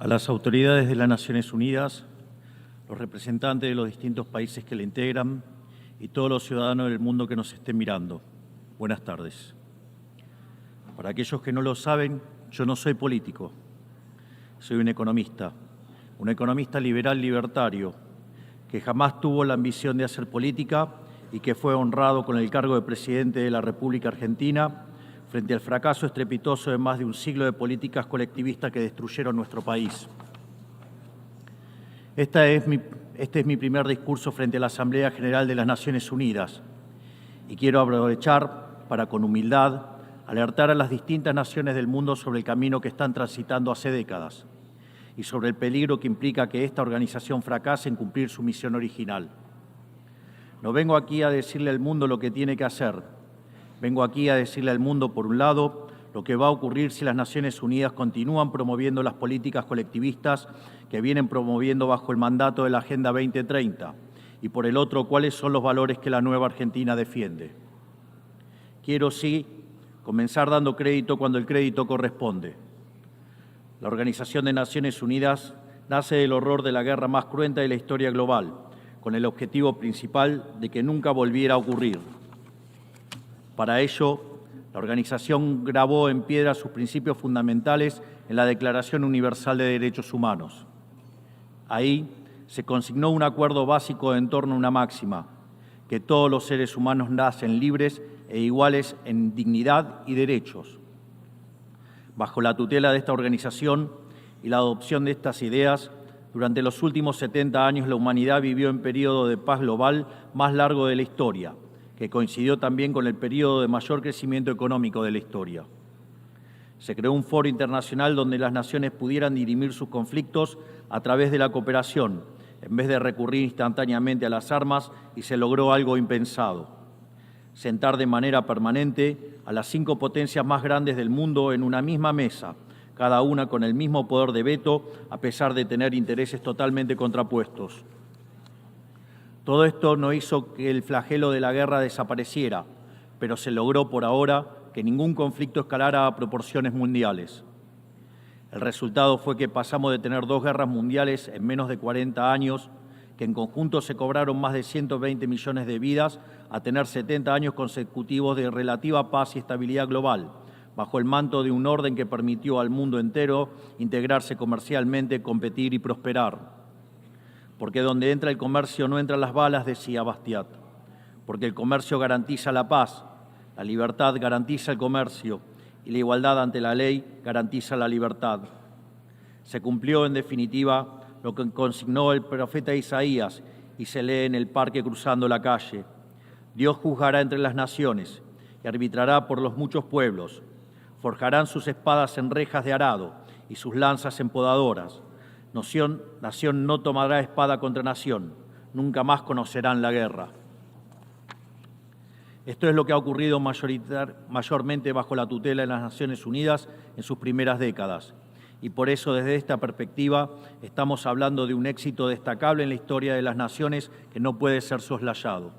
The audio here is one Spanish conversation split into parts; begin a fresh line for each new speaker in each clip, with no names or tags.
a las autoridades de las Naciones Unidas, los representantes de los distintos países que la integran y todos los ciudadanos del mundo que nos estén mirando. Buenas tardes. Para aquellos que no lo saben, yo no soy político, soy un economista liberal libertario, que jamás tuvo la ambición de hacer política y que fue honrado con el cargo de presidente de la República Argentina frente al fracaso estrepitoso de más de un siglo de políticas colectivistas que destruyeron nuestro país. Este es mi primer discurso frente a la Asamblea General de las Naciones Unidas y quiero aprovechar para, con humildad, alertar a las distintas naciones del mundo sobre el camino que están transitando hace décadas y sobre el peligro que implica que esta organización fracase en cumplir su misión original. No vengo aquí a decirle al mundo lo que tiene que hacer. Vengo aquí a decirle al mundo, por un lado, lo que va a ocurrir si las Naciones Unidas continúan promoviendo las políticas colectivistas que vienen promoviendo bajo el mandato de la Agenda 2030, y por el otro, cuáles son los valores que la nueva Argentina defiende. Quiero, sí, comenzar dando crédito cuando el crédito corresponde. La Organización de Naciones Unidas nace del horror de la guerra más cruenta de la historia global, con el objetivo principal de que nunca volviera a ocurrir. Para ello, la organización grabó en piedra sus principios fundamentales en la Declaración Universal de Derechos Humanos. Ahí se consignó un acuerdo básico en torno a una máxima, que todos los seres humanos nacen libres e iguales en dignidad y derechos. Bajo la tutela de esta organización y la adopción de estas ideas, durante los últimos 70 años la humanidad vivió en periodo de paz global más largo de la historia, que coincidió también con el periodo de mayor crecimiento económico de la historia. Se creó un foro internacional donde las naciones pudieran dirimir sus conflictos a través de la cooperación, en vez de recurrir instantáneamente a las armas, y se logró algo impensado: sentar de manera permanente a las 5 potencias más grandes del mundo en una misma mesa, cada una con el mismo poder de veto, a pesar de tener intereses totalmente contrapuestos. Todo esto no hizo que el flagelo de la guerra desapareciera, pero se logró por ahora que ningún conflicto escalara a proporciones mundiales. El resultado fue que pasamos de tener 2 guerras mundiales en menos de 40 años, que en conjunto se cobraron más de 120 millones de vidas, a tener 70 años consecutivos de relativa paz y estabilidad global, bajo el manto de un orden que permitió al mundo entero integrarse comercialmente, competir y prosperar. Porque donde entra el comercio no entran las balas, decía Bastiat. Porque el comercio garantiza la paz, la libertad garantiza el comercio y la igualdad ante la ley garantiza la libertad. Se cumplió, en definitiva, lo que consignó el profeta Isaías y se lee en el parque cruzando la calle. Dios juzgará entre las naciones y arbitrará por los muchos pueblos. Forjarán sus espadas en rejas de arado y sus lanzas en podadoras. Nación no tomará espada contra nación, nunca más conocerán la guerra. Esto es lo que ha ocurrido mayormente bajo la tutela de las Naciones Unidas en sus primeras décadas. Y por eso, desde esta perspectiva, estamos hablando de un éxito destacable en la historia de las naciones que no puede ser soslayado.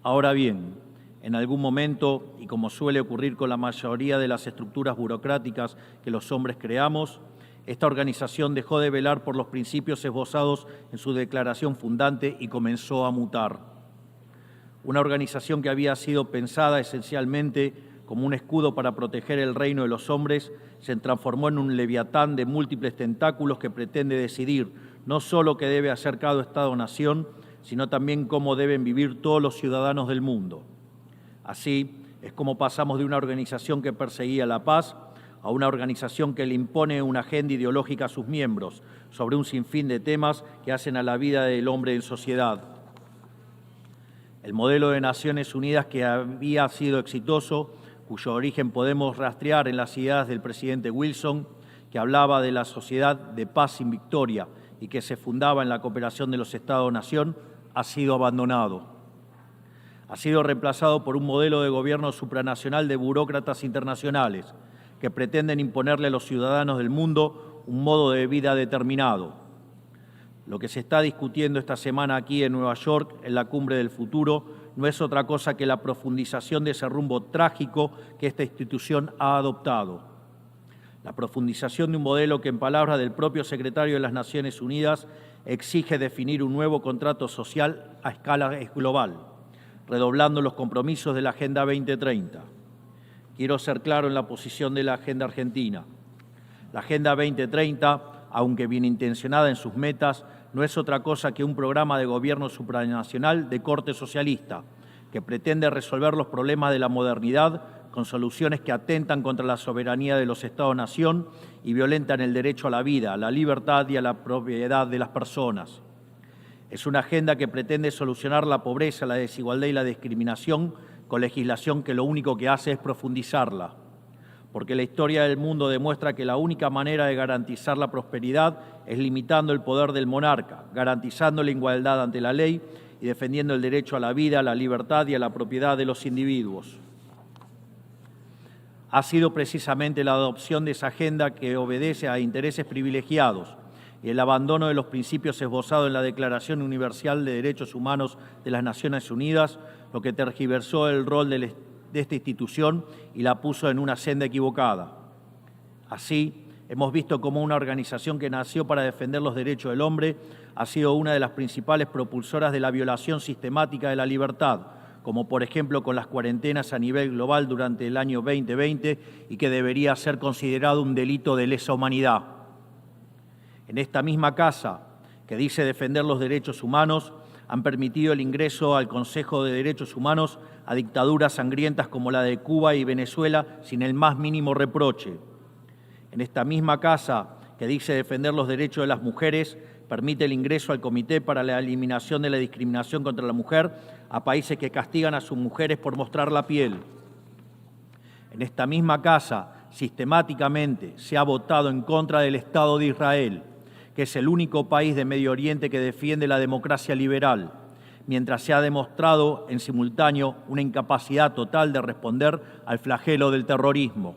Ahora bien, en algún momento, y como suele ocurrir con la mayoría de las estructuras burocráticas que los hombres creamos, esta organización dejó de velar por los principios esbozados en su declaración fundante y comenzó a mutar. Una organización que había sido pensada esencialmente como un escudo para proteger el reino de los hombres se transformó en un leviatán de múltiples tentáculos que pretende decidir no solo qué debe hacer cada Estado-nación, sino también cómo deben vivir todos los ciudadanos del mundo. Así es como pasamos de una organización que perseguía la paz a una organización que le impone una agenda ideológica a sus miembros sobre un sinfín de temas que hacen a la vida del hombre en sociedad. El modelo de Naciones Unidas, que había sido exitoso, cuyo origen podemos rastrear en las ideas del presidente Wilson, que hablaba de la sociedad de paz sin victoria y que se fundaba en la cooperación de los Estados-nación, ha sido abandonado. Ha sido reemplazado por un modelo de gobierno supranacional de burócratas internacionales que pretenden imponerle a los ciudadanos del mundo un modo de vida determinado. Lo que se está discutiendo esta semana aquí en Nueva York, en la Cumbre del Futuro, no es otra cosa que la profundización de ese rumbo trágico que esta institución ha adoptado. La profundización de un modelo que, en palabras del propio secretario de las Naciones Unidas, exige definir un nuevo contrato social a escala global, redoblando los compromisos de la Agenda 2030. Quiero ser claro en la posición de la Agenda Argentina. La Agenda 2030, aunque bien intencionada en sus metas, no es otra cosa que un programa de gobierno supranacional de corte socialista, que pretende resolver los problemas de la modernidad con soluciones que atentan contra la soberanía de los Estados-nación y violentan el derecho a la vida, a la libertad y a la propiedad de las personas. Es una agenda que pretende solucionar la pobreza, la desigualdad y la discriminación con legislación que lo único que hace es profundizarla. Porque la historia del mundo demuestra que la única manera de garantizar la prosperidad es limitando el poder del monarca, garantizando la igualdad ante la ley y defendiendo el derecho a la vida, a la libertad y a la propiedad de los individuos. Ha sido precisamente la adopción de esa agenda que obedece a intereses privilegiados y el abandono de los principios esbozados en la Declaración Universal de Derechos Humanos de las Naciones Unidas lo que tergiversó el rol de esta institución y la puso en una senda equivocada. Así, hemos visto cómo una organización que nació para defender los derechos del hombre ha sido una de las principales propulsoras de la violación sistemática de la libertad, como por ejemplo con las cuarentenas a nivel global durante el año 2020 y que debería ser considerado un delito de lesa humanidad. En esta misma casa, que dice defender los derechos humanos, han permitido el ingreso al Consejo de Derechos Humanos a dictaduras sangrientas como la de Cuba y Venezuela sin el más mínimo reproche. En esta misma casa, que dice defender los derechos de las mujeres, permite el ingreso al Comité para la Eliminación de la Discriminación contra la Mujer a países que castigan a sus mujeres por mostrar la piel. En esta misma casa, sistemáticamente, se ha votado en contra del Estado de Israel, que es el único país de Medio Oriente que defiende la democracia liberal, mientras se ha demostrado en simultáneo una incapacidad total de responder al flagelo del terrorismo.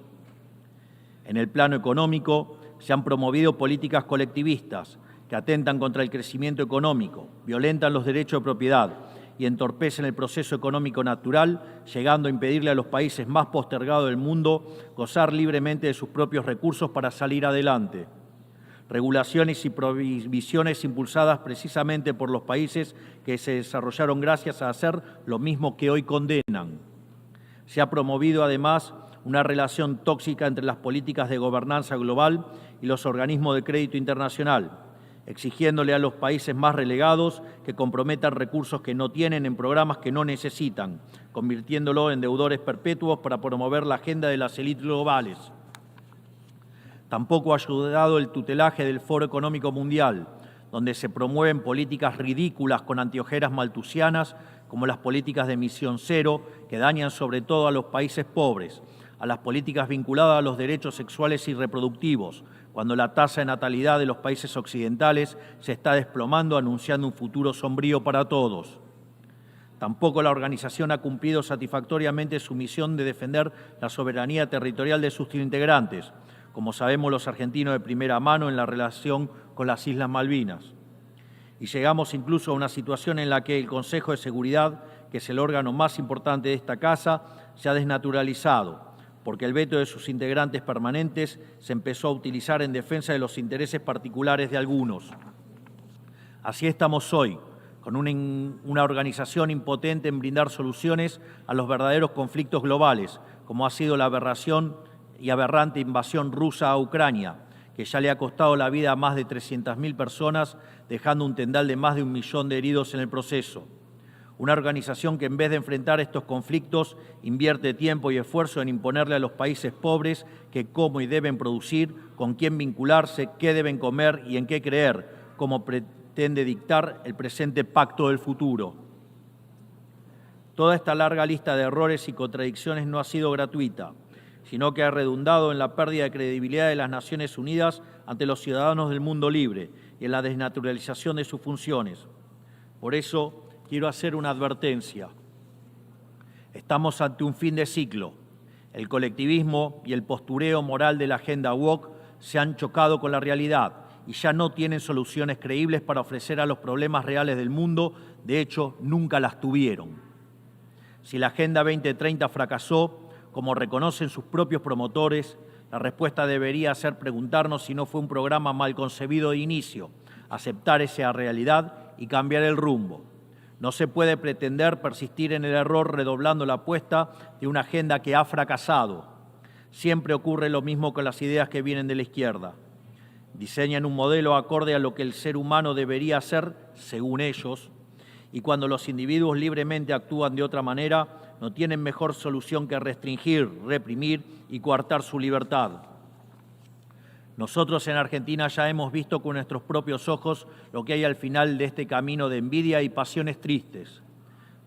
En el plano económico, se han promovido políticas colectivistas que atentan contra el crecimiento económico, violentan los derechos de propiedad y entorpecen el proceso económico natural, llegando a impedirle a los países más postergados del mundo gozar libremente de sus propios recursos para salir adelante. Regulaciones y prohibiciones impulsadas precisamente por los países que se desarrollaron gracias a hacer lo mismo que hoy condenan. Se ha promovido además una relación tóxica entre las políticas de gobernanza global y los organismos de crédito internacional, exigiéndole a los países más relegados que comprometan recursos que no tienen en programas que no necesitan, convirtiéndolo en deudores perpetuos para promover la agenda de las élites globales. Tampoco ha ayudado el tutelaje del Foro Económico Mundial, donde se promueven políticas ridículas con anteojeras maltusianas, como las políticas de emisión cero, que dañan sobre todo a los países pobres, a las políticas vinculadas a los derechos sexuales y reproductivos, cuando la tasa de natalidad de los países occidentales se está desplomando, anunciando un futuro sombrío para todos. Tampoco la organización ha cumplido satisfactoriamente su misión de defender la soberanía territorial de sus integrantes, como sabemos los argentinos de primera mano en la relación con las Islas Malvinas. Y llegamos incluso a una situación en la que el Consejo de Seguridad, que es el órgano más importante de esta casa, se ha desnaturalizado, porque el veto de sus integrantes permanentes se empezó a utilizar en defensa de los intereses particulares de algunos. Así estamos hoy, con una organización impotente en brindar soluciones a los verdaderos conflictos globales, como ha sido la aberración y aberrante invasión rusa a Ucrania, que ya le ha costado la vida a más de 300.000 personas, dejando un tendal de más de 1 millón de heridos en el proceso. Una organización que en vez de enfrentar estos conflictos invierte tiempo y esfuerzo en imponerle a los países pobres qué, cómo y deben producir, con quién vincularse, qué deben comer y en qué creer, como pretende dictar el presente pacto del futuro. Toda esta larga lista de errores y contradicciones no ha sido gratuita, sino que ha redundado en la pérdida de credibilidad de las Naciones Unidas ante los ciudadanos del mundo libre y en la desnaturalización de sus funciones. Por eso, quiero hacer una advertencia. Estamos ante un fin de ciclo. El colectivismo y el postureo moral de la agenda woke se han chocado con la realidad y ya no tienen soluciones creíbles para ofrecer a los problemas reales del mundo. De hecho, nunca las tuvieron. Si la Agenda 2030 fracasó, como reconocen sus propios promotores, La respuesta debería ser preguntarnos si no fue un programa mal concebido de inicio, aceptar esa realidad y cambiar el rumbo. No se puede pretender persistir en el error redoblando la apuesta de una agenda que ha fracasado. Siempre ocurre lo mismo con las ideas que vienen de la izquierda. Diseñan un modelo acorde a lo que el ser humano debería hacer, según ellos, y cuando los individuos libremente actúan de otra manera, no tienen mejor solución que restringir, reprimir y coartar su libertad. Nosotros en Argentina ya hemos visto con nuestros propios ojos lo que hay al final de este camino de envidia y pasiones tristes.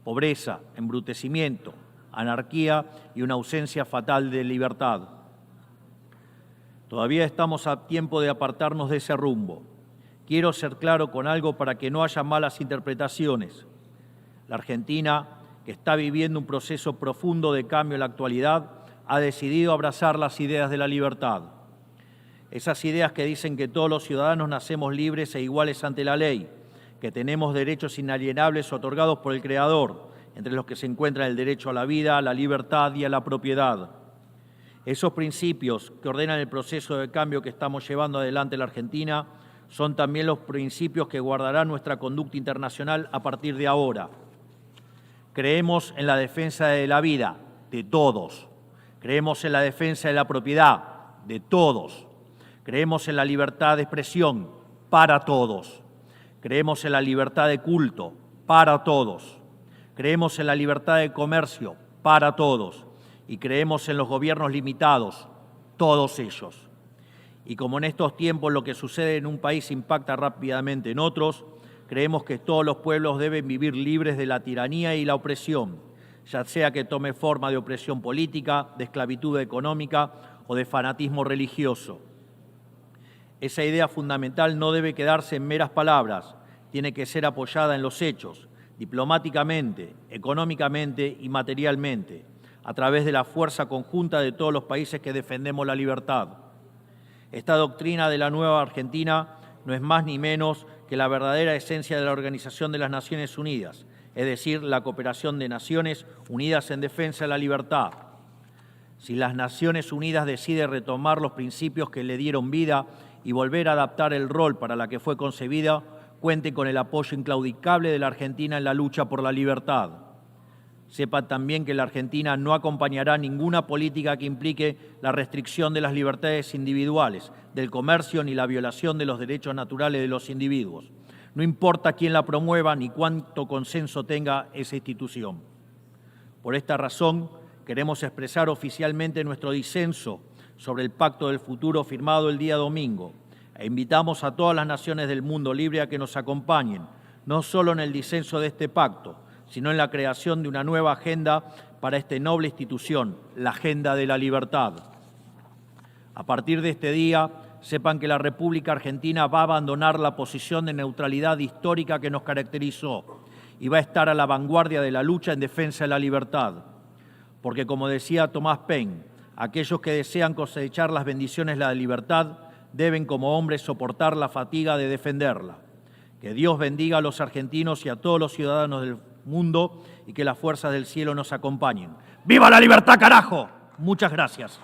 Pobreza, embrutecimiento, anarquía y una ausencia fatal de libertad. Todavía estamos a tiempo de apartarnos de ese rumbo. Quiero ser claro con algo para que no haya malas interpretaciones. La Argentina, que está viviendo un proceso profundo de cambio en la actualidad, ha decidido abrazar las ideas de la libertad. Esas ideas que dicen que todos los ciudadanos nacemos libres e iguales ante la ley, que tenemos derechos inalienables otorgados por el Creador, entre los que se encuentran el derecho a la vida, a la libertad y a la propiedad. Esos principios que ordenan el proceso de cambio que estamos llevando adelante en la Argentina son también los principios que guardarán nuestra conducta internacional a partir de ahora. Creemos en la defensa de la vida de todos. Creemos en la defensa de la propiedad de todos. Creemos en la libertad de expresión para todos. Creemos en la libertad de culto para todos. Creemos en la libertad de comercio para todos. Y creemos en los gobiernos limitados, todos ellos. Y como en estos tiempos lo que sucede en un país impacta rápidamente en otros, creemos que todos los pueblos deben vivir libres de la tiranía y la opresión, ya sea que tome forma de opresión política, de esclavitud económica o de fanatismo religioso. Esa idea fundamental no debe quedarse en meras palabras, tiene que ser apoyada en los hechos, diplomáticamente, económicamente y materialmente, a través de la fuerza conjunta de todos los países que defendemos la libertad. Esta doctrina de la nueva Argentina no es más ni menos que la verdadera esencia de la Organización de las Naciones Unidas, es decir, la cooperación de Naciones Unidas en defensa de la libertad. Si las Naciones Unidas deciden retomar los principios que le dieron vida y volver a adaptar el rol para la que fue concebida, cuente con el apoyo inclaudicable de la Argentina en la lucha por la libertad. Sepa también que la Argentina no acompañará ninguna política que implique la restricción de las libertades individuales, del comercio ni la violación de los derechos naturales de los individuos. No importa quién la promueva ni cuánto consenso tenga esa institución. Por esta razón, queremos expresar oficialmente nuestro disenso sobre el Pacto del Futuro firmado el día domingo e invitamos a todas las naciones del mundo libre a que nos acompañen, no solo en el disenso de este pacto, sino en la creación de una nueva agenda para esta noble institución, la agenda de la libertad. A partir de este día, sepan que la República Argentina va a abandonar la posición de neutralidad histórica que nos caracterizó y va a estar a la vanguardia de la lucha en defensa de la libertad. Porque, como decía Thomas Paine, aquellos que desean cosechar las bendiciones de la libertad deben como hombres soportar la fatiga de defenderla. Que Dios bendiga a los argentinos y a todos los ciudadanos del mundo y que las fuerzas del cielo nos acompañen. ¡Viva la libertad, carajo! Muchas gracias.